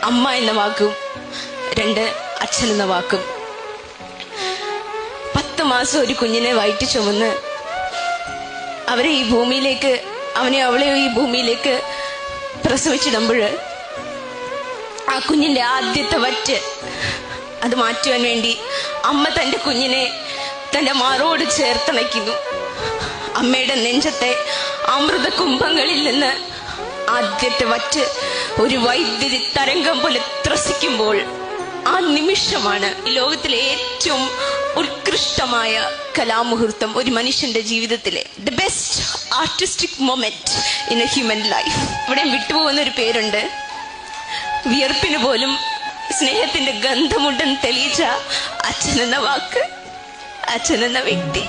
അമ്മ എന്ന വാക്കും 2 അച്ഛൻ എന്ന വാക്കും. 10 മാസം ഒരു കുഞ്ഞിനെ വയറ്റി ചുമന്ന് അവളെയോ ഈ ഭൂമിയിലേക്ക് പ്രസവിച്ചിടുമ്പോൾ ആ കുഞ്ഞിന്റെ ആദ്യത്തെ വറ്റ് അത് മാറ്റുവാൻ വേണ്ടി അമ്മ തന്റെ കുഞ്ഞിനെ തന്റെ മാറോട് ചേർത്തണയ്ക്കുന്നു. അമ്മയുടെ നെഞ്ചത്തെ അമൃത കുംഭങ്ങളിൽ നിന്ന് ആദ്യത്തെ വറ്റ് ഒരു വൈദ്യുതി തരംഗം പോലെ ത്രസിക്കുമ്പോൾ ആ നിമിഷമാണ് ഈ ലോകത്തിലെ ഏറ്റവും ഉത്കൃഷ്ടമായ കലാമുഹൂർത്തം ഒരു മനുഷ്യന്റെ ജീവിതത്തിലെ the best artistic moment in A human life. ഇവിടെ വിട്ടുപോകുന്ന ഒരു പേരുണ്ട്. വിയർപ്പിന് പോലും സ്നേഹത്തിന്റെ ഗന്ധമുണ്ടെന്ന് തെളിയിച്ച അച്ഛൻ എന്ന വാക്ക്, അച്ഛൻ എന്ന വ്യക്തി.